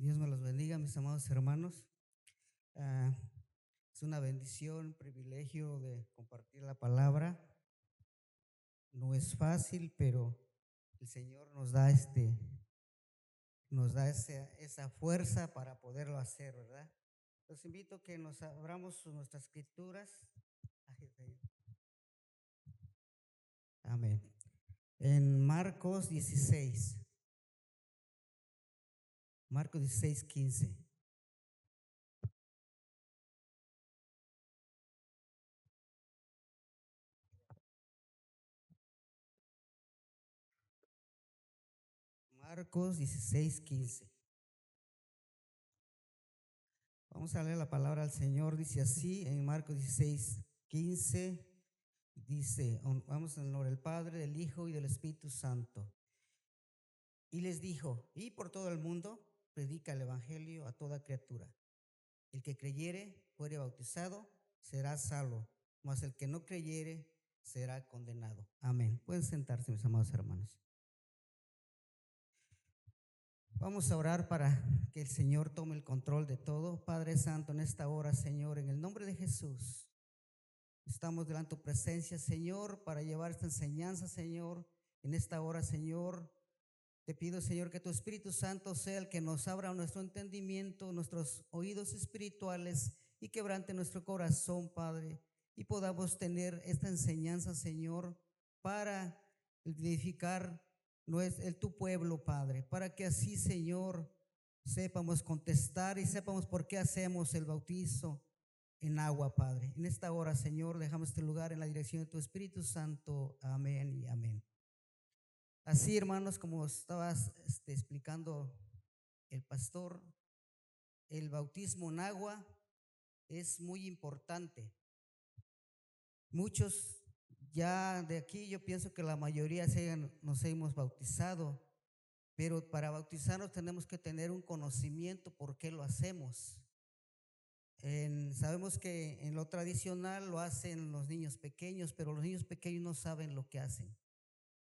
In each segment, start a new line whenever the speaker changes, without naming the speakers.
Dios me los bendiga, mis amados hermanos. Ah, es una bendición, un privilegio de compartir la palabra. No es fácil, pero el Señor nos da esa fuerza para poderlo hacer, ¿verdad? Los invito a que nos abramos nuestras escrituras. Amén. En Marcos 16, 15. Marcos 16, 15. Vamos a leer la palabra al Señor. Dice así en Marcos 16, 15. Dice, vamos en el nombre del Padre, del Hijo y del Espíritu Santo. Y les dijo, y por todo el mundo predica el Evangelio a toda criatura. El que creyere, fuere bautizado, será salvo, mas el que no creyere, será condenado. Amén. Pueden sentarse, mis amados hermanos. Vamos a orar para que el Señor tome el control de todo. Padre Santo, en esta hora, Señor, en el nombre de Jesús, estamos delante de tu presencia, Señor, para llevar esta enseñanza, Señor. En esta hora, Señor, te pido, Señor, que tu Espíritu Santo sea el que nos abra nuestro entendimiento, nuestros oídos espirituales y quebrante nuestro corazón, Padre, y podamos tener esta enseñanza, Señor, para edificar tu pueblo, Padre, para que así, Señor, sepamos contestar y sepamos por qué hacemos el bautizo en agua, Padre. En esta hora, Señor, dejamos este lugar en la dirección de tu Espíritu Santo. Amén y amén. Así, hermanos, como estabas explicando el pastor, el bautismo en agua es muy importante. Muchos ya de aquí, yo pienso que la mayoría nos hemos bautizado, pero para bautizarnos tenemos que tener un conocimiento por qué lo hacemos. Sabemos que en lo tradicional lo hacen los niños pequeños, pero los niños pequeños no saben lo que hacen.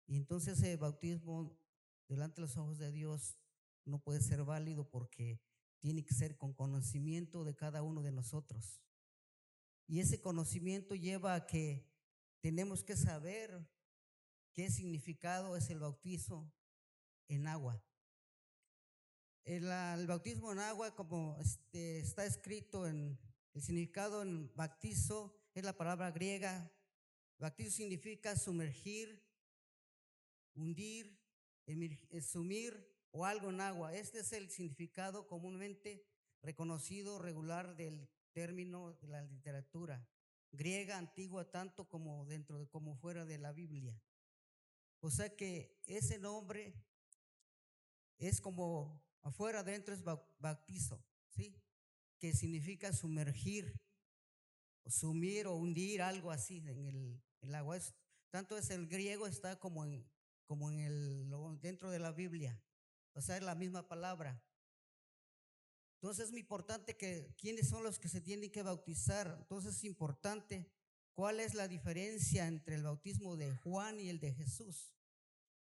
Y entonces el bautismo delante de los ojos de Dios no puede ser válido porque tiene que ser con conocimiento de cada uno de nosotros. Y ese conocimiento lleva a que tenemos que saber qué significado es el bautizo en agua. El bautismo en agua, como está escrito en el significado en bautizo, es la palabra griega. Bautizo significa sumergir, hundir, sumir o algo en agua. Este es el significado comúnmente reconocido regular del término de la literatura griega antigua, tanto como dentro de como fuera de la Biblia. O sea que ese nombre es como afuera, adentro es bautizo, ¿sí? Que significa sumergir, o sumir o hundir, algo así en el agua. Tanto es el griego, está dentro de la Biblia. O sea, es la misma palabra. Entonces es muy importante que quiénes son los que se tienen que bautizar. Entonces es importante cuál es la diferencia entre el bautismo de Juan y el de Jesús.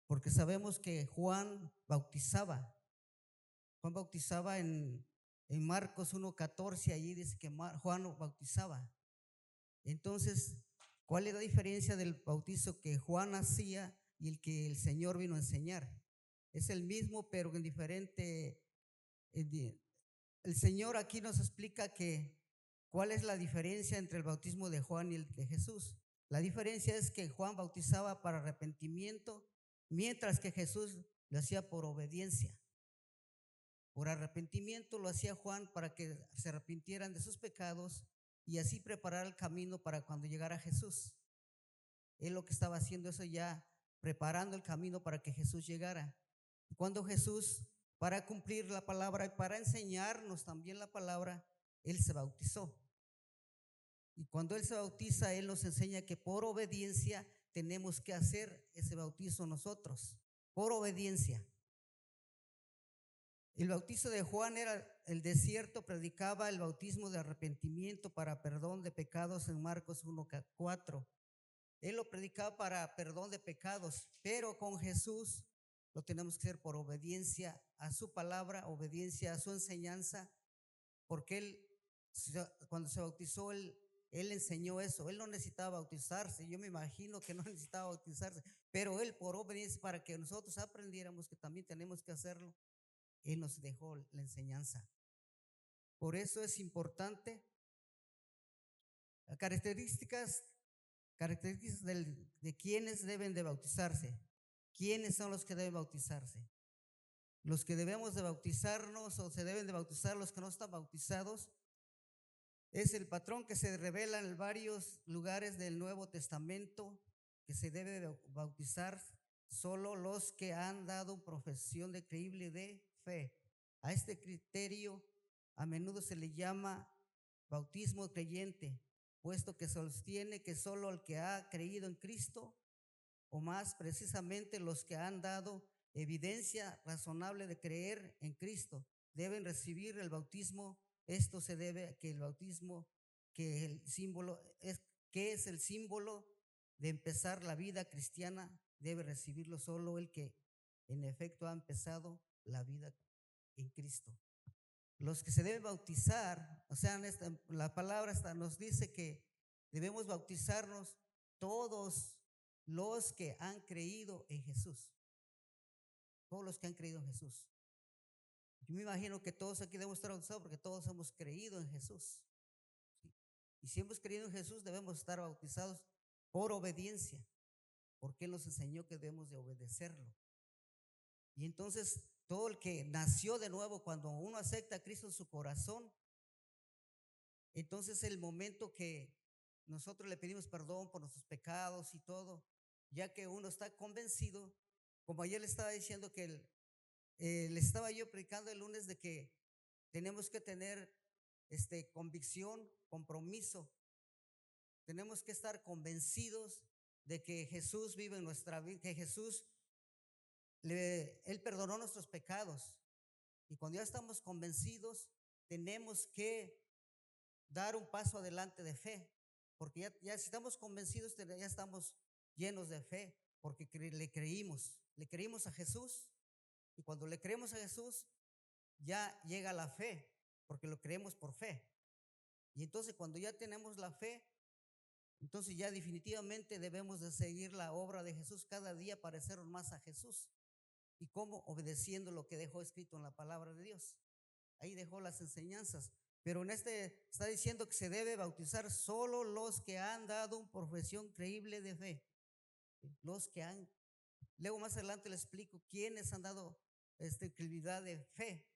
Porque sabemos que Juan bautizaba en Marcos 1:14, allí dice que Juan bautizaba. Entonces, ¿cuál es la diferencia del bautizo que Juan hacía y el que el Señor vino a enseñar? Es el mismo, pero en diferente. El Señor aquí nos explica que cuál es la diferencia entre el bautismo de Juan y el de Jesús. La diferencia es que Juan bautizaba para arrepentimiento, mientras que Jesús lo hacía por obediencia. Por arrepentimiento lo hacía Juan para que se arrepintieran de sus pecados y así preparar el camino para cuando llegara Jesús. Él lo que estaba haciendo eso ya, preparando el camino para que Jesús llegara. Cuando Jesús, para cumplir la palabra y para enseñarnos también la palabra, Él se bautizó. Y cuando Él se bautiza, Él nos enseña que por obediencia tenemos que hacer ese bautizo nosotros, por obediencia. El bautizo de Juan era el desierto, predicaba el bautismo de arrepentimiento para perdón de pecados en Marcos 1:4. Él lo predicaba para perdón de pecados, pero con Jesús lo tenemos que hacer por obediencia a su palabra, obediencia a su enseñanza, porque él, cuando se bautizó, él enseñó eso. Él no necesitaba bautizarse, yo me imagino que no necesitaba bautizarse, pero él por obediencia, para que nosotros aprendiéramos que también tenemos que hacerlo, él nos dejó la enseñanza. Por eso es importante. Características de quienes deben de bautizarse. ¿Quiénes son los que deben bautizarse? Los que debemos de bautizarnos, o se deben de bautizar los que no están bautizados, es el patrón que se revela en varios lugares del Nuevo Testamento, que se debe de bautizar solo los que han dado profesión de creíble de fe. A este criterio a menudo se le llama bautismo creyente, puesto que sostiene que solo el que ha creído en Cristo, o más precisamente los que han dado evidencia razonable de creer en Cristo, deben recibir el bautismo. Esto se debe a que el bautismo, que el símbolo es, que es el símbolo de empezar la vida cristiana, debe recibirlo solo el que en efecto ha empezado la vida en Cristo. Los que se deben bautizar, o sea, la palabra nos dice que debemos bautizarnos todos los que han creído en Jesús. Todos los que han creído en Jesús. Yo me imagino que todos aquí debemos estar bautizados porque todos hemos creído en Jesús. ¿Sí? Y si hemos creído en Jesús, debemos estar bautizados por obediencia, porque Él nos enseñó que debemos de obedecerlo. Y entonces, todo el que nació de nuevo, cuando uno acepta a Cristo en su corazón, entonces el momento que nosotros le pedimos perdón por nuestros pecados y todo, ya que uno está convencido, como ayer le estaba diciendo que le estaba yo predicando el lunes de que tenemos que tener convicción, compromiso. Tenemos que estar convencidos de que Jesús vive en nuestra vida, que Jesús, Él perdonó nuestros pecados. Y cuando ya estamos convencidos, tenemos que dar un paso adelante de fe, porque ya si estamos convencidos, ya estamos llenos de fe, porque le creímos a Jesús. Y cuando le creemos a Jesús, ya llega la fe, porque lo creemos por fe. Y entonces cuando ya tenemos la fe, entonces ya definitivamente debemos de seguir la obra de Jesús cada día, parecernos más a Jesús. ¿Y cómo? Obedeciendo lo que dejó escrito en la palabra de Dios. Ahí dejó las enseñanzas. Pero en está diciendo que se debe bautizar solo los que han dado una profesión creíble de fe. Los que han, luego más adelante le explico quiénes han dado credibilidad de fe.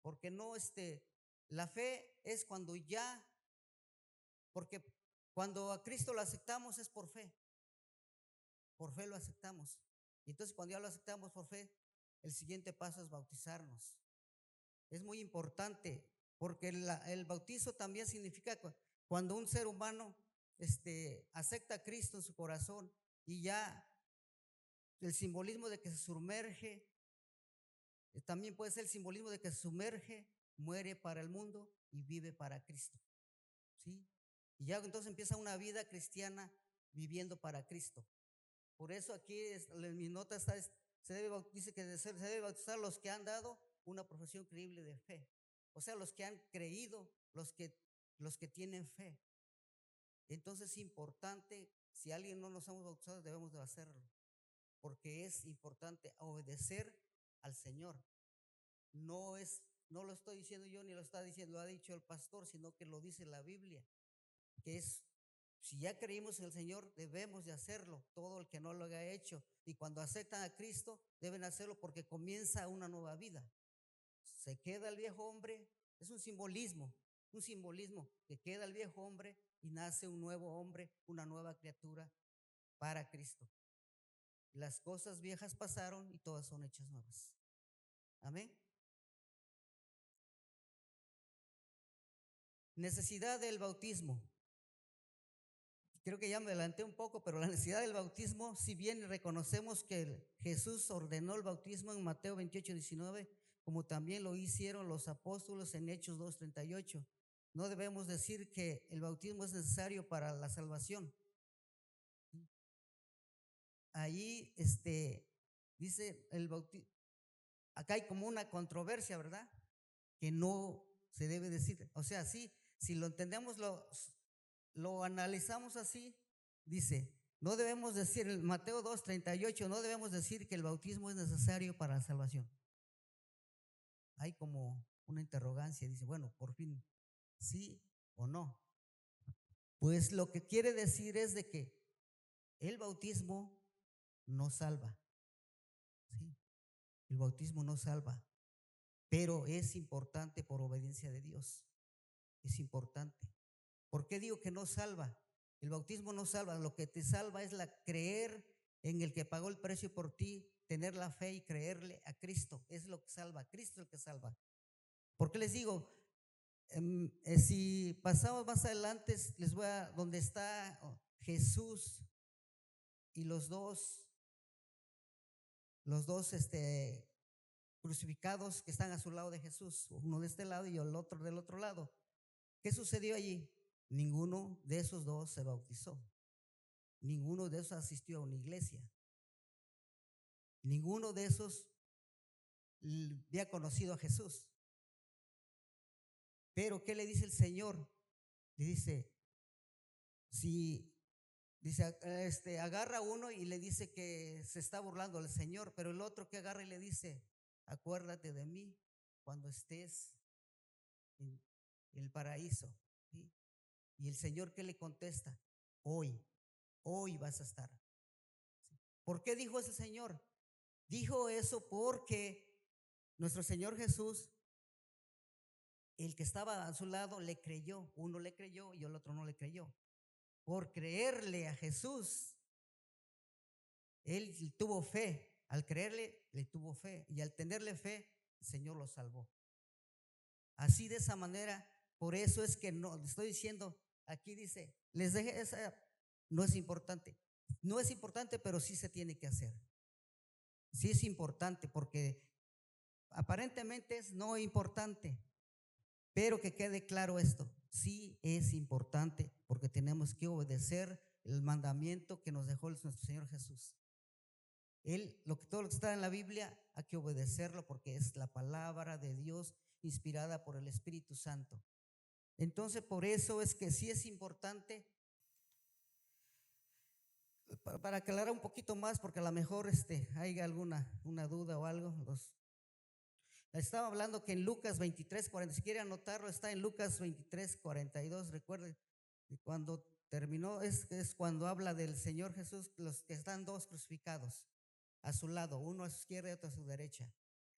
Porque no, la fe es cuando ya, porque cuando a Cristo lo aceptamos es por fe lo aceptamos. Y entonces cuando ya lo aceptamos por fe, el siguiente paso es bautizarnos. Es muy importante, porque el bautizo también significa cuando un ser humano acepta a Cristo en su corazón, y ya el simbolismo de que se sumerge, también puede ser el simbolismo de que se sumerge, muere para el mundo y vive para Cristo. ¿Sí? Y ya entonces empieza una vida cristiana viviendo para Cristo. Por eso aquí en mi nota dice que se debe bautizar los que han dado una profesión creíble de fe. O sea, los que han creído, los que tienen fe. Entonces es importante, si alguien no nos hemos bautizado, debemos de hacerlo, porque es importante obedecer al Señor. No lo estoy diciendo yo, ni lo está diciendo, lo ha dicho el pastor, sino que lo dice la Biblia, que es, si ya creímos en el Señor, debemos de hacerlo, todo el que no lo haya hecho. Y cuando aceptan a Cristo, deben hacerlo porque comienza una nueva vida. Se queda el viejo hombre, es un simbolismo que queda el viejo hombre y nace un nuevo hombre, una nueva criatura para Cristo. Las cosas viejas pasaron y todas son hechas nuevas. Amén. Necesidad del bautismo. Creo que ya me adelanté un poco, pero la necesidad del bautismo, si bien reconocemos que Jesús ordenó el bautismo en Mateo 28:19, como también lo hicieron los apóstoles en Hechos 2:38, no debemos decir que el bautismo es necesario para la salvación. Ahí Dice el bautismo, acá hay como una controversia, ¿verdad? Que no se debe decir. O sea, sí, si lo entendemos, lo analizamos así, dice, no debemos decir, en Mateo 2:38, no debemos decir que el bautismo es necesario para la salvación. Hay como una interrogancia, dice, bueno, por fin, sí o no. Pues lo que quiere decir es de que el bautismo no salva, ¿sí? El bautismo no salva, pero es importante por obediencia de Dios. Es importante. ¿Por qué digo que no salva? El bautismo no salva, lo que te salva es la creer en el que pagó el precio por ti, tener la fe y creerle a Cristo, es lo que salva, Cristo es el que salva. ¿Por qué les digo? Si pasamos más adelante, les voy a, donde está Jesús y los dos crucificados que están a su lado de Jesús, uno de este lado y el otro del otro lado. ¿Qué sucedió allí? Ninguno de esos dos se bautizó. Ninguno de esos asistió a una iglesia. Ninguno de esos había conocido a Jesús. Pero ¿qué le dice el Señor? Le dice, si dice, agarra uno y le dice que se está burlando del Señor, pero el otro que agarra y le dice, acuérdate de mí cuando estés en el paraíso. ¿Sí? Y el Señor, ¿qué le contesta? Hoy vas a estar. ¿Sí? ¿Por qué dijo ese Señor? Dijo eso porque nuestro Señor Jesús, el que estaba a su lado, le creyó. Uno le creyó y el otro no le creyó. Por creerle a Jesús, él tuvo fe. Al creerle, le tuvo fe. Y al tenerle fe, el Señor lo salvó. Así de esa manera, por eso es que no, estoy diciendo, aquí dice, les dejé esa, no es importante. No es importante, pero sí se tiene que hacer. Sí es importante porque aparentemente es no importante, pero que quede claro esto, sí es importante porque tenemos que obedecer el mandamiento que nos dejó nuestro Señor Jesús. Todo lo que está en la Biblia hay que obedecerlo porque es la palabra de Dios inspirada por el Espíritu Santo. Entonces, por eso es que sí es importante, para aclarar un poquito más, porque a lo mejor hay alguna una duda o algo. Estaba hablando que en Lucas 23:40, si quiere anotarlo, está en Lucas 23:42, recuerden, cuando terminó, es cuando habla del Señor Jesús, los que están dos crucificados a su lado, uno a su izquierda y otro a su derecha.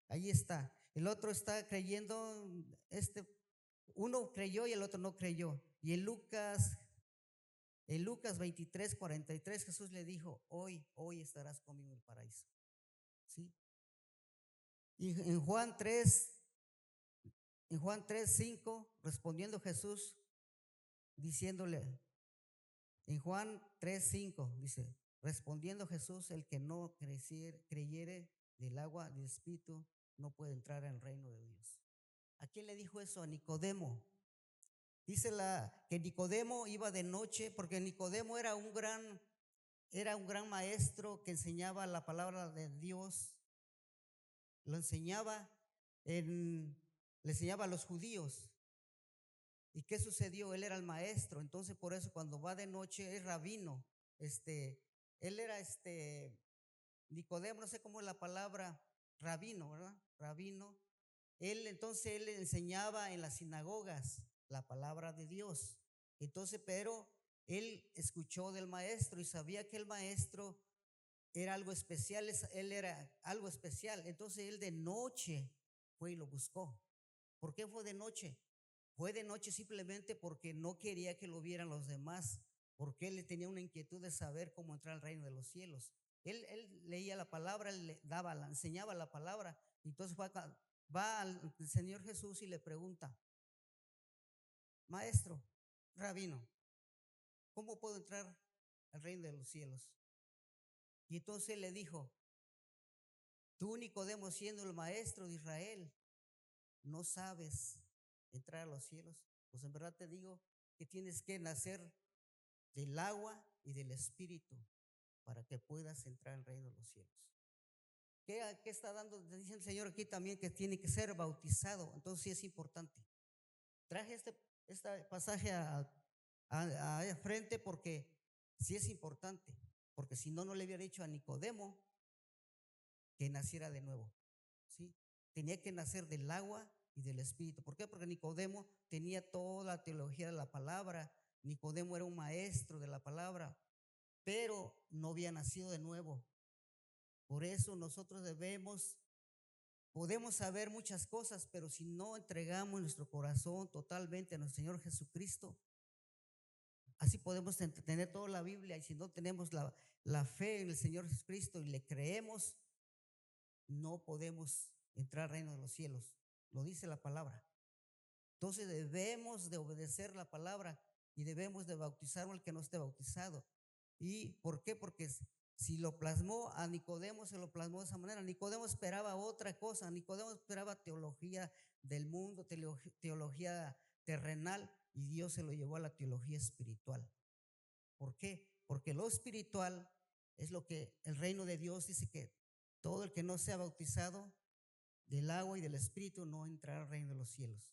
Ahí está. El otro está creyendo, uno creyó y el otro no creyó. Y en Lucas 23:43, Jesús le dijo, hoy estarás conmigo en el paraíso. ¿Sí? Y en Juan 3:5, respondiendo Jesús, diciéndole, en Juan 3:5 dice, respondiendo Jesús, el que no creyere del agua del Espíritu no puede entrar en el reino de Dios. ¿A quién le dijo eso? A Nicodemo. Dice que Nicodemo iba de noche, porque Nicodemo era un gran maestro que enseñaba la palabra de Dios, lo enseñaba, le enseñaba a los judíos. ¿Y qué sucedió? Él era el maestro, entonces por eso cuando va de noche es rabino. Él era Nicodemo, no sé cómo es la palabra, rabino, ¿verdad? Rabino. Él enseñaba en las sinagogas la palabra de Dios. Entonces, pero él escuchó del maestro y sabía que el maestro era algo especial, él era algo especial. Entonces él de noche fue y lo buscó. ¿Por qué fue de noche? Fue de noche simplemente porque no quería que lo vieran los demás, porque él tenía una inquietud de saber cómo entrar al reino de los cielos. Él leía la palabra, él enseñaba la palabra. Entonces va al Señor Jesús y le pregunta, maestro, rabino, ¿cómo puedo entrar al reino de los cielos? Y entonces él le dijo, tú, Nicodemo, siendo el maestro de Israel, no sabes entrar a los cielos. Pues en verdad te digo que tienes que nacer del agua y del Espíritu para que puedas entrar al reino de los cielos. ¿Qué está dando? Dice el Señor aquí también que tiene que ser bautizado. Entonces sí es importante. Traje este pasaje a frente porque sí es importante. Porque si no, no le hubiera dicho a Nicodemo que naciera de nuevo. ¿Sí? Tenía que nacer del agua y del espíritu. ¿Por qué? Porque Nicodemo tenía toda la teología de la palabra. Nicodemo era un maestro de la palabra, pero no había nacido de nuevo. Por eso nosotros podemos saber muchas cosas, pero si no entregamos nuestro corazón totalmente a nuestro Señor Jesucristo, así podemos tener toda la Biblia, y si no tenemos la fe en el Señor Jesucristo y le creemos, no podemos entrar al reino de los cielos. Lo dice la palabra. Entonces debemos de obedecer la palabra y debemos de bautizar al que no esté bautizado. ¿Y por qué? Porque si lo plasmó a Nicodemo, se lo plasmó de esa manera. Nicodemo esperaba otra cosa. Nicodemo esperaba teología del mundo, teología terrenal, y Dios se lo llevó a la teología espiritual. ¿Por qué? Porque lo espiritual es lo que el reino de Dios dice, que todo el que no sea bautizado del agua y del espíritu no entrará al reino de los cielos.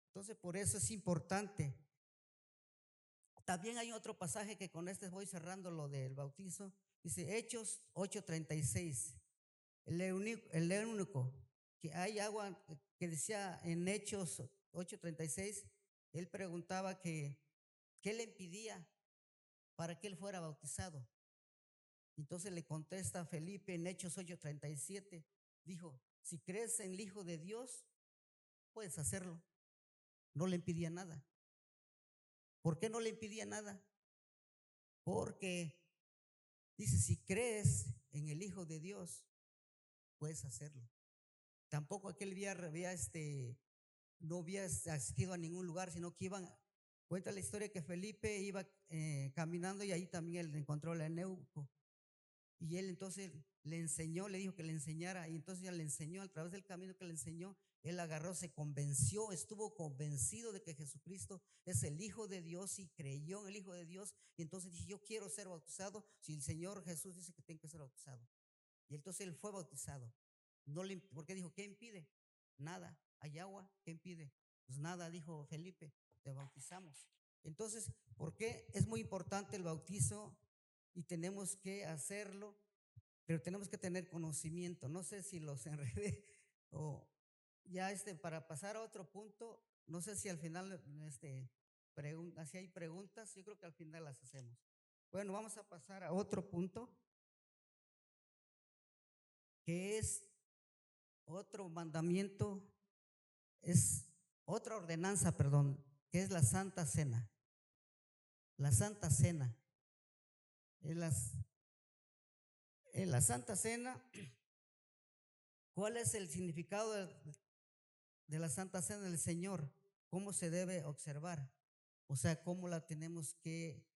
Entonces, por eso es importante. También hay otro pasaje que con este voy cerrando lo del bautizo. Dice Hechos 8:36. El eunuco, que hay agua, que decía en Hechos 8:36, él preguntaba que qué le impidía para que él fuera bautizado. Entonces le contesta Felipe en Hechos 8:37, dijo, si crees en el Hijo de Dios, puedes hacerlo. No le impidía nada. ¿Por qué no le impidía nada? Porque dice, si crees en el Hijo de Dios, puedes hacerlo. Tampoco aquel día no había asistido a ningún lugar, sino que cuenta la historia que Felipe iba caminando, y ahí también él encontró al eunuco. Y él entonces le enseñó, le dijo que le enseñara, y entonces ya le enseñó, a través del camino que le enseñó, él agarró, se convenció, estuvo convencido de que Jesucristo es el Hijo de Dios, y creyó en el Hijo de Dios, y entonces dijo, yo quiero ser bautizado, si el Señor Jesús dice que tengo que ser bautizado. Y entonces él fue bautizado. Porque dijo, ¿qué impide? Nada. ¿Hay agua? ¿Qué impide? Pues nada, dijo Felipe, te bautizamos. Entonces, ¿por qué es muy importante el bautizo? Y tenemos que hacerlo, pero tenemos que tener conocimiento. No sé si los enredé o ya para pasar a otro punto, no sé si al final si hay preguntas, yo creo que al final las hacemos. Bueno, vamos a pasar a otro punto, que es otro mandamiento, es otra ordenanza, perdón, que es la Santa Cena. La Santa Cena. En la Santa Cena, ¿cuál es el significado de la Santa Cena del Señor? ¿Cómo se debe observar? O sea, ¿cómo la tenemos que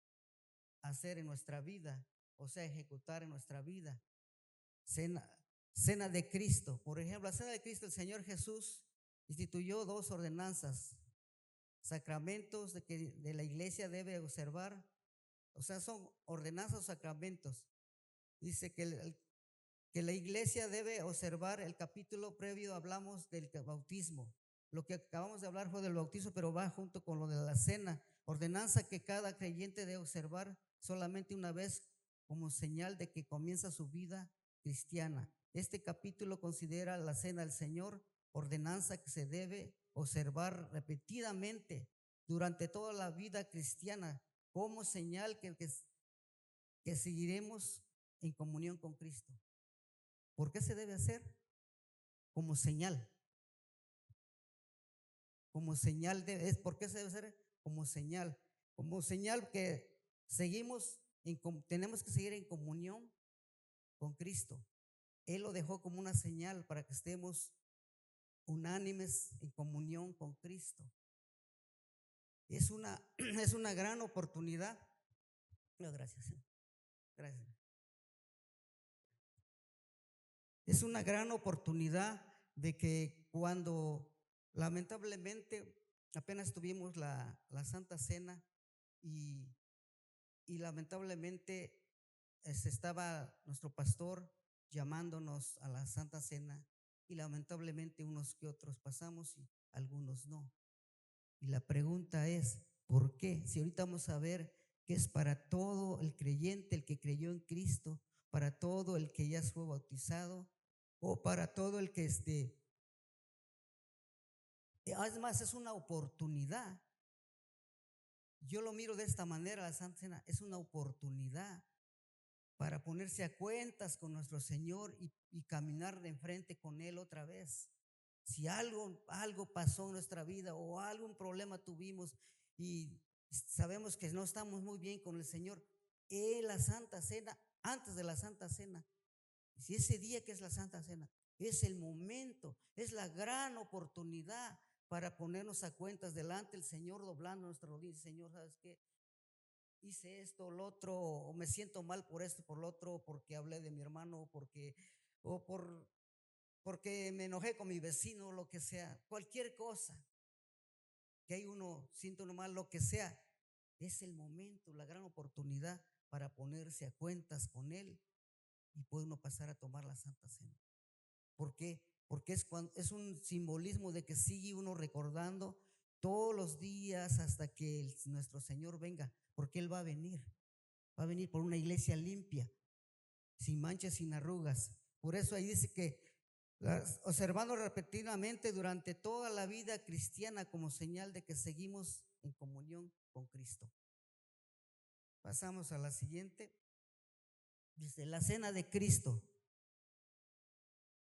hacer en nuestra vida? O sea, ejecutar en nuestra vida. Cena de Cristo. Por ejemplo, la Cena de Cristo, el Señor Jesús instituyó dos ordenanzas, sacramentos de la iglesia debe observar. O sea, son ordenanzas o sacramentos. Dice que la iglesia debe observar. El capítulo previo hablamos del bautismo. Lo que acabamos de hablar fue del bautizo, pero va junto con lo de la cena. Ordenanza que cada creyente debe observar solamente una vez, como señal de que comienza su vida cristiana. Este capítulo considera la cena del Señor, ordenanza que se debe observar repetidamente durante toda la vida cristiana, como señal que seguiremos en comunión con Cristo. ¿Por qué se debe hacer? Como señal. Como señal ¿por qué se debe hacer? Como señal. Como señal que tenemos que seguir en comunión con Cristo. Él lo dejó como una señal para que estemos unánimes en comunión con Cristo. Es una gran oportunidad. No, gracias. Gracias. Es una gran oportunidad de que cuando lamentablemente apenas tuvimos la Santa Cena y lamentablemente estaba nuestro pastor llamándonos a la Santa Cena y lamentablemente unos que otros pasamos y algunos no. Y la pregunta es, ¿por qué? Si ahorita vamos a ver que es para todo el creyente, el que creyó en Cristo, para todo el que ya fue bautizado o para todo el que además es una oportunidad. Yo lo miro de esta manera, la Santa Cena es una oportunidad para ponerse a cuentas con nuestro Señor y caminar de enfrente con Él otra vez. Si algo pasó en nuestra vida o algún problema tuvimos y sabemos que no estamos muy bien con el Señor, en la Santa Cena, antes de la Santa Cena, si ese día que es la Santa Cena, es el momento, es la gran oportunidad para ponernos a cuentas delante del Señor, doblando nuestra rodilla. Señor, ¿sabes qué? Hice esto, lo otro, o me siento mal por esto, por lo otro, porque hablé de mi hermano, o porque me enojé con mi vecino, lo que sea, cualquier cosa que hay uno, siento uno mal, lo que sea, es el momento, la gran oportunidad para ponerse a cuentas con Él y puede uno pasar a tomar la Santa Cena. ¿Por qué? Porque es un simbolismo de que sigue uno recordando todos los días hasta que nuestro Señor venga, porque Él va a venir por una iglesia limpia, sin manchas, sin arrugas. Por eso ahí dice que observando repetidamente durante toda la vida cristiana como señal de que seguimos en comunión con Cristo. Pasamos a la siguiente. Dice, la cena de Cristo.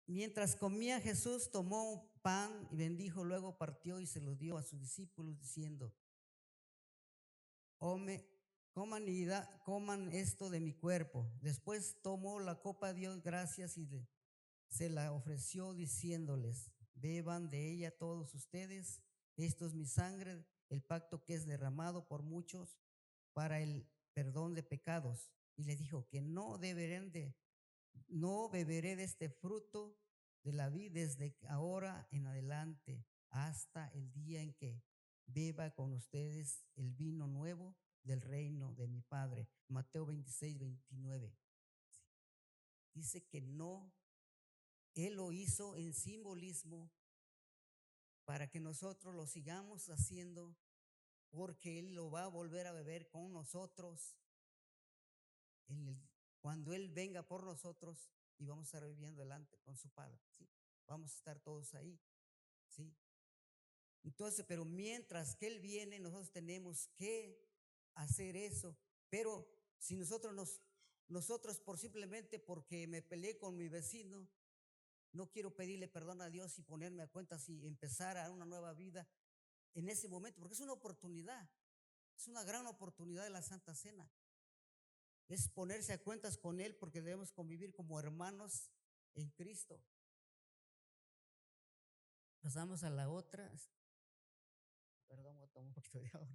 Mientras comía Jesús tomó un pan y bendijo, luego partió y se lo dio a sus discípulos diciendo, coman esto de mi cuerpo. Después tomó la copa, dio gracias y se la ofreció diciéndoles, beban de ella todos ustedes, esto es mi sangre, el pacto que es derramado por muchos para el perdón de pecados. Y le dijo que no beberé de este fruto de la vid desde ahora en adelante hasta el día en que beba con ustedes el vino nuevo del reino de mi Padre. Mateo 26, 29. Dice que no, Él lo hizo en simbolismo para que nosotros lo sigamos haciendo, porque Él lo va a volver a beber con nosotros cuando Él venga por nosotros y vamos a estar viviendo delante con su Padre, ¿sí? Vamos a estar todos ahí, ¿sí? Entonces, pero mientras que Él viene, nosotros tenemos que hacer eso. Pero si nosotros por simplemente porque me peleé con mi vecino, no quiero pedirle perdón a Dios y ponerme a cuentas y empezar a una nueva vida en ese momento, porque es una oportunidad, es una gran oportunidad de la Santa Cena. Es ponerse a cuentas con Él porque debemos convivir como hermanos en Cristo. Pasamos a la otra. Perdón, voy a tomar un poquito de agua.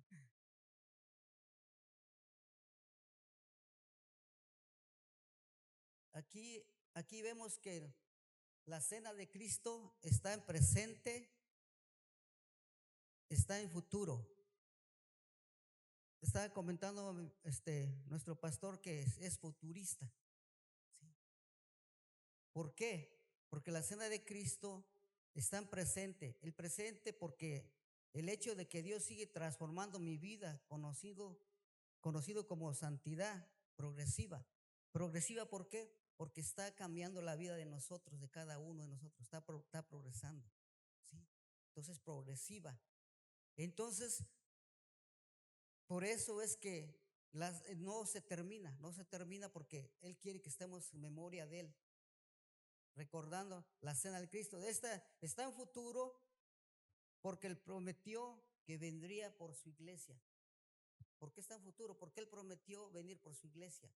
Aquí vemos que la cena de Cristo está en presente, está en futuro. Estaba comentando nuestro pastor que es futurista. ¿Sí? ¿Por qué? Porque la cena de Cristo está en presente. El presente porque el hecho de que Dios sigue transformando mi vida, conocido como santidad progresiva. ¿Progresiva por qué? Porque está cambiando la vida de nosotros, de cada uno de nosotros, está progresando, ¿sí? Entonces, progresiva. Entonces, por eso es que no se termina porque Él quiere que estemos en memoria de Él, recordando la cena del Cristo. Está en futuro porque Él prometió que vendría por su iglesia. ¿Por qué está en futuro? Porque Él prometió venir por su iglesia.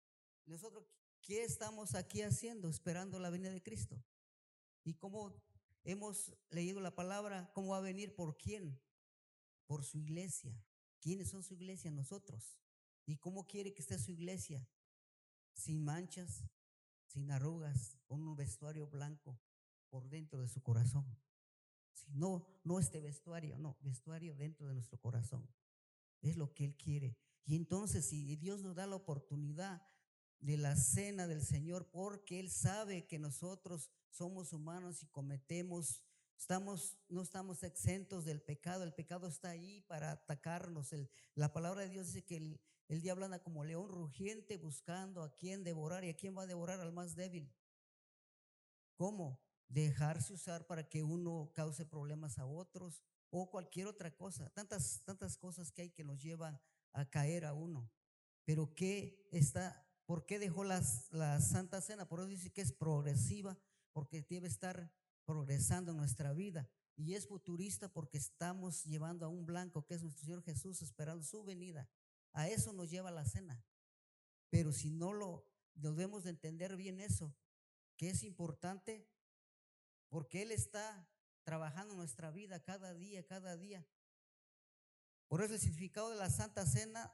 Nosotros, ¿qué estamos aquí haciendo? Esperando la venida de Cristo. ¿Y cómo hemos leído la palabra? ¿Cómo va a venir? ¿Por quién? Por su iglesia. ¿Quiénes son su iglesia? Nosotros. ¿Y cómo quiere que esté su iglesia? Sin manchas, sin arrugas, con un vestuario blanco por dentro de su corazón. No este vestuario, no, vestuario dentro de nuestro corazón. Es lo que Él quiere. Y entonces, si Dios nos da la oportunidad de la cena del Señor, porque Él sabe que nosotros somos humanos y cometemos, no estamos exentos del pecado. El pecado está ahí para atacarnos. La palabra de Dios dice que el diablo anda como león rugiente buscando a quién devorar. ¿Y a quién va a devorar? Al más débil. ¿Cómo? Dejarse usar para que uno cause problemas a otros o cualquier otra cosa. Tantas cosas que hay que nos llevan a caer a uno. Pero ¿por qué dejó la Santa Cena? Por eso dice que es progresiva, porque debe estar progresando en nuestra vida. Y es futurista porque estamos llevando a un blanco que es nuestro Señor Jesús, esperando su venida. A eso nos lleva la cena. Pero si no debemos de entender bien eso, que es importante porque Él está trabajando en nuestra vida cada día, cada día. Por eso el significado de la Santa Cena,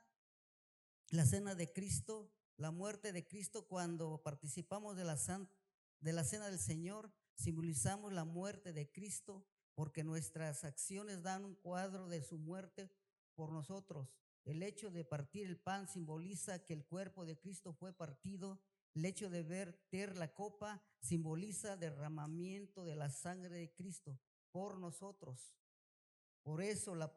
la cena de Cristo, la muerte de Cristo, cuando participamos de la cena del Señor, simbolizamos la muerte de Cristo, porque nuestras acciones dan un cuadro de su muerte por nosotros. El hecho de partir el pan simboliza que el cuerpo de Cristo fue partido. El hecho de verter la copa simboliza derramamiento de la sangre de Cristo por nosotros. Por eso la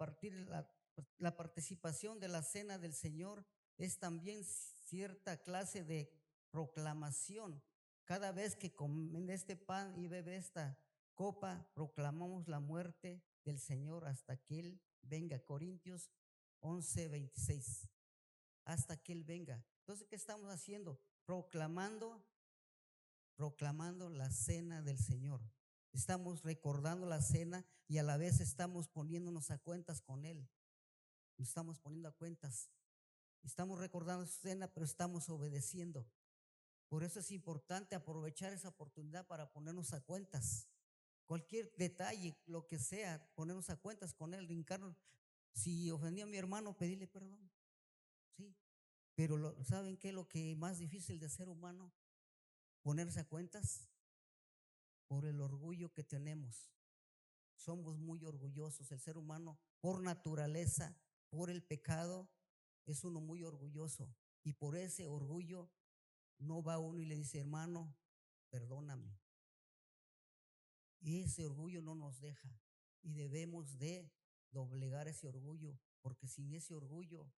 participación de la cena del Señor es también cierta clase de proclamación. Cada vez que comen este pan y bebe esta copa, proclamamos la muerte del Señor hasta que Él venga. Corintios 11:26. Hasta que Él venga. Entonces, ¿qué estamos haciendo? Proclamando la cena del Señor. Estamos recordando la cena y a la vez estamos poniéndonos a cuentas con Él. Nos estamos poniendo a cuentas. Estamos recordando su cena, pero estamos obedeciendo. Por eso es importante aprovechar esa oportunidad para ponernos a cuentas. Cualquier detalle, lo que sea, ponernos a cuentas con Él, brincarnos. Si ofendí a mi hermano, pedirle perdón. Sí. Pero ¿saben qué es lo que es más difícil de ser humano? Ponerse a cuentas por el orgullo que tenemos. Somos muy orgullosos. El ser humano, por naturaleza, por el pecado, es uno muy orgulloso. Y por ese orgullo no va uno y le dice, hermano, perdóname. Y ese orgullo no nos deja. Y debemos de doblegar ese orgullo, porque sin ese orgullo,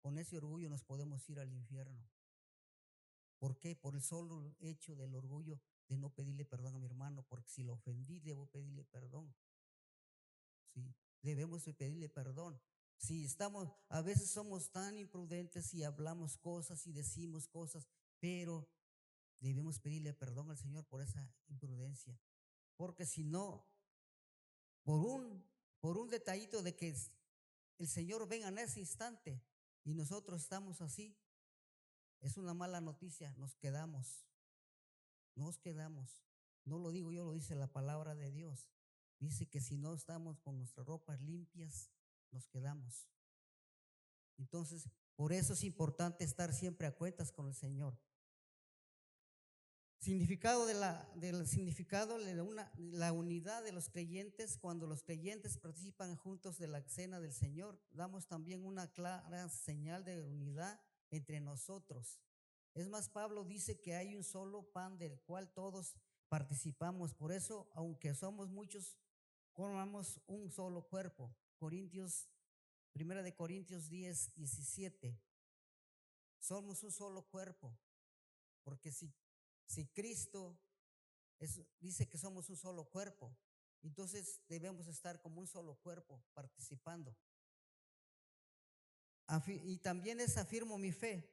con ese orgullo nos podemos ir al infierno. ¿Por qué? Por el solo hecho del orgullo de no pedirle perdón a mi hermano, porque si lo ofendí, debo pedirle perdón. ¿Sí? Debemos de pedirle perdón. Si a veces somos tan imprudentes y hablamos cosas y decimos cosas, pero debemos pedirle perdón al Señor por esa imprudencia. Porque si no, por un detallito de que el Señor venga en ese instante y nosotros estamos así, es una mala noticia, nos quedamos. No lo digo yo, lo dice la palabra de Dios. Dice que si no estamos con nuestras ropas limpias, nos quedamos. Entonces, por eso es importante estar siempre a cuentas con el Señor. Del significado de la unidad de los creyentes. Cuando los creyentes participan juntos de la cena del Señor, damos también una clara señal de unidad entre nosotros. Es más, Pablo dice que hay un solo pan del cual todos participamos. Por eso, aunque somos muchos, formamos un solo cuerpo. Primera de Corintios 10:17. Somos un solo cuerpo, porque si Cristo dice que somos un solo cuerpo, entonces debemos estar como un solo cuerpo participando. Y también afirmo mi fe.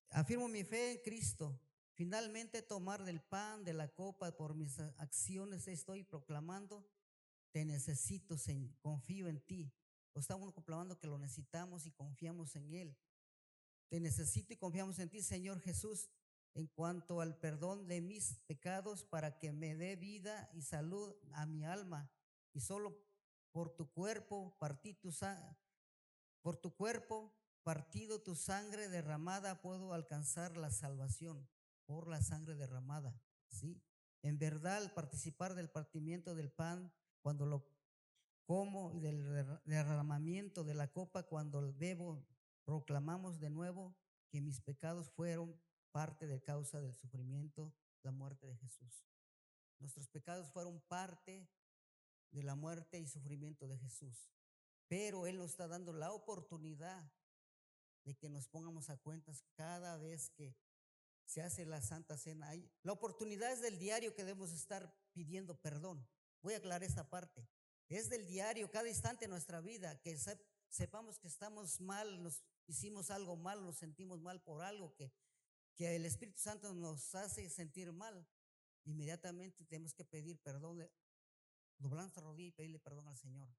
Afirmo mi fe en Cristo. Finalmente tomar del pan, de la copa, por mis acciones estoy proclamando, te necesito, Señor, confío en ti. O estamos proclamando que lo necesitamos y confiamos en Él. Te necesito y confiamos en ti, Señor Jesús, en cuanto al perdón de mis pecados, para que me dé vida y salud a mi alma. Y solo por tu cuerpo partido, tu sangre derramada, puedo alcanzar la salvación por la sangre derramada. ¿Sí? En verdad, al participar del partimiento del pan, cuando lo como, y del derramamiento de la copa, cuando bebo, proclamamos de nuevo que mis pecados fueron parte de causa del sufrimiento, la muerte de Jesús. Nuestros pecados fueron parte de la muerte y sufrimiento de Jesús. Pero Él nos está dando la oportunidad de que nos pongamos a cuentas cada vez que se hace la Santa Cena. La oportunidad es del diario que debemos estar pidiendo perdón. Voy a aclarar esta parte. Es del diario, cada instante de nuestra vida, que sepamos que estamos mal, nos hicimos algo mal, nos sentimos mal por algo que el Espíritu Santo nos hace sentir mal. Inmediatamente tenemos que pedir perdón, doblar nuestra rodilla y pedirle perdón al Señor.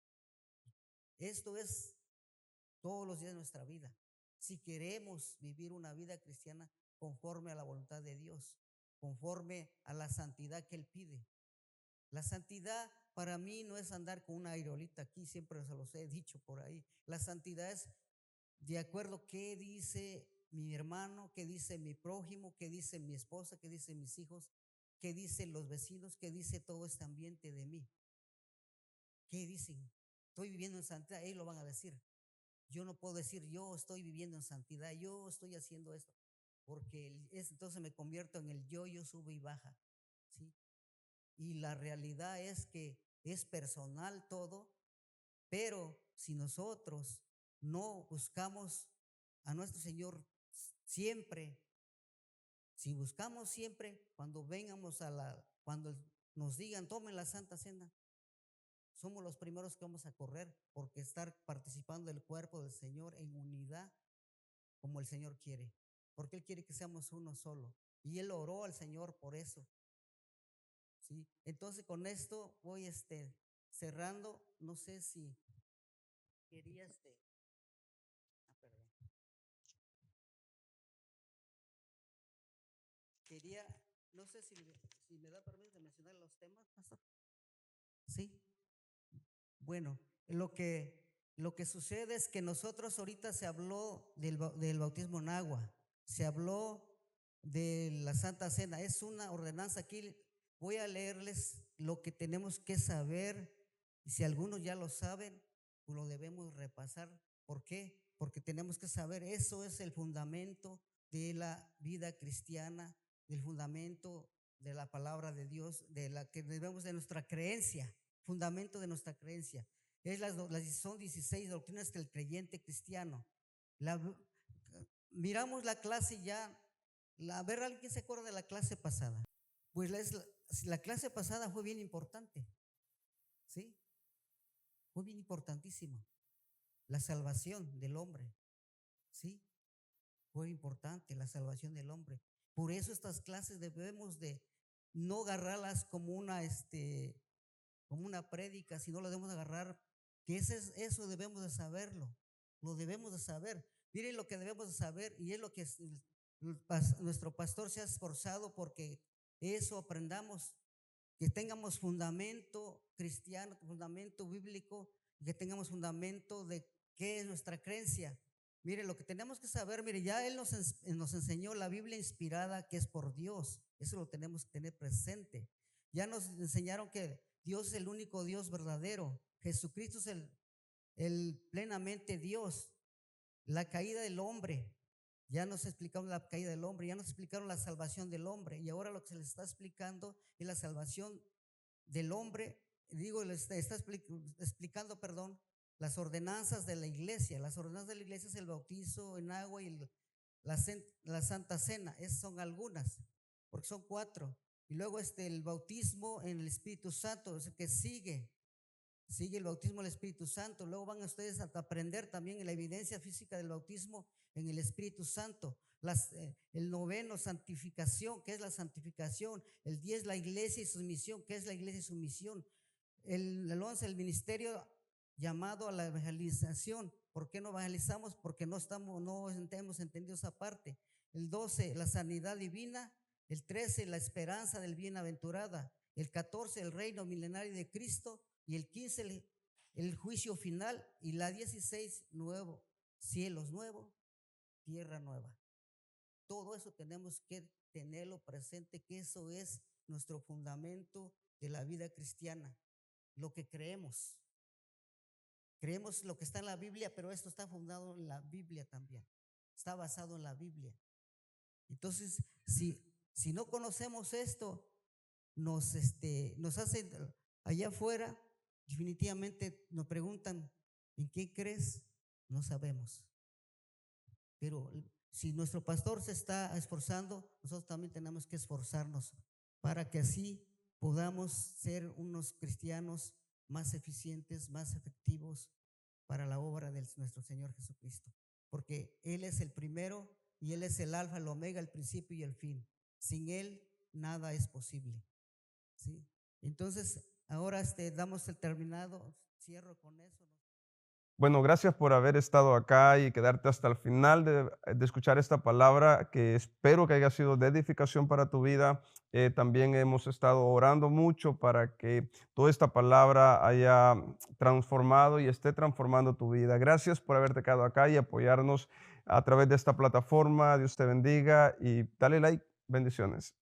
Esto es todos los días de nuestra vida. Si queremos vivir una vida cristiana conforme a la voluntad de Dios, conforme a la santidad que Él pide. La santidad para mí no es andar con una aerolita aquí, siempre se los he dicho por ahí. La santidad es de acuerdo a qué dice mi hermano, qué dice mi prójimo, qué dice mi esposa, qué dice mis hijos, qué dicen los vecinos, qué dice todo este ambiente de mí. ¿Qué dicen? Estoy viviendo en santidad, ellos lo van a decir. Yo no puedo decir yo estoy viviendo en santidad, yo estoy haciendo esto, porque entonces me convierto en el yo sube y baja, ¿sí? Y la realidad es que es personal todo, pero si nosotros no buscamos a nuestro Señor siempre, si buscamos siempre, cuando nos digan tomen la Santa Cena, somos los primeros que vamos a correr porque estar participando del cuerpo del Señor en unidad como el Señor quiere, porque Él quiere que seamos uno solo. Y Él oró al Señor por eso, ¿sí? Entonces con esto voy cerrando. No sé si quería perdón. Quería, no sé si me da permiso de mencionar los temas, pastor. Sí. Bueno, lo que sucede es que nosotros ahorita se habló del bautismo en agua, se habló de la Santa Cena, es una ordenanza. Aquí voy a leerles lo que tenemos que saber, y si algunos ya lo saben, pues lo debemos repasar. ¿Por qué? Porque tenemos que saber, eso es el fundamento de la vida cristiana, del fundamento de la palabra de Dios, de la que debemos de nuestra creencia, fundamento de nuestra creencia. Son 16 doctrinas del creyente cristiano. Miramos la clase ya. A ver, ¿alguien se acuerda de la clase pasada? Pues la clase pasada fue bien importante, ¿sí? Fue bien importantísimo. La salvación del hombre, ¿sí? Fue importante la salvación del hombre. Por eso estas clases debemos de no agarrarlas como una prédica, sino lo debemos de agarrar, que eso debemos de saberlo, lo debemos de saber. Miren lo que debemos de saber, y es lo que nuestro pastor se ha esforzado porque eso aprendamos, que tengamos fundamento cristiano, fundamento bíblico, que tengamos fundamento de qué es nuestra creencia. Mire, lo que tenemos que saber, mire, ya Él nos enseñó la Biblia inspirada, que es por Dios. Eso lo tenemos que tener presente. Ya nos enseñaron que Dios es el único Dios verdadero. Jesucristo es el plenamente Dios. La caída del hombre, ya nos explicaron la caída del hombre, ya nos explicaron la salvación del hombre, y ahora lo que se les está explicando es la salvación del hombre. Les está explicando, perdón, las ordenanzas de la iglesia. Las ordenanzas de la iglesia es el bautizo en agua y la Santa Cena. Esas son algunas, porque son 4. Y luego el bautismo en el Espíritu Santo, es el que sigue el bautismo del Espíritu Santo. Luego van ustedes a aprender también la evidencia física del bautismo en el Espíritu Santo. El 9, santificación, ¿qué es la santificación? El 10, la iglesia y su misión, ¿qué es la iglesia y su misión? El 11, el ministerio llamado a la evangelización. ¿Por qué no evangelizamos? Porque no hemos entendido esa parte. El 12, la sanidad divina. El 13, la esperanza del bienaventurada. El 14, el reino milenario de Cristo. Y el 15, el juicio final. Y la 16, nuevo, cielos nuevos, tierra nueva. Todo eso tenemos que tenerlo presente, que eso es nuestro fundamento de la vida cristiana. Lo que creemos. Creemos lo que está en la Biblia, pero esto está fundado en la Biblia también. está basado en la Biblia. Entonces, si no conocemos esto, nos hace allá afuera, definitivamente nos preguntan, ¿en qué crees? No sabemos. Pero si nuestro pastor se está esforzando, nosotros también tenemos que esforzarnos para que así podamos ser unos cristianos más eficientes, más efectivos para la obra de nuestro Señor Jesucristo. Porque Él es el primero y Él es el alfa, el omega, el principio y el fin. Sin Él nada es posible. ¿Sí? Entonces, ahora damos el terminado, cierro con eso.
Bueno, gracias por haber estado acá y quedarte hasta el final de escuchar esta palabra que espero que haya sido de edificación para tu vida. También hemos estado orando mucho para que toda esta palabra haya transformado y esté transformando tu vida. Gracias por haberte quedado acá y apoyarnos a través de esta plataforma. Dios te bendiga y dale like. Bendiciones.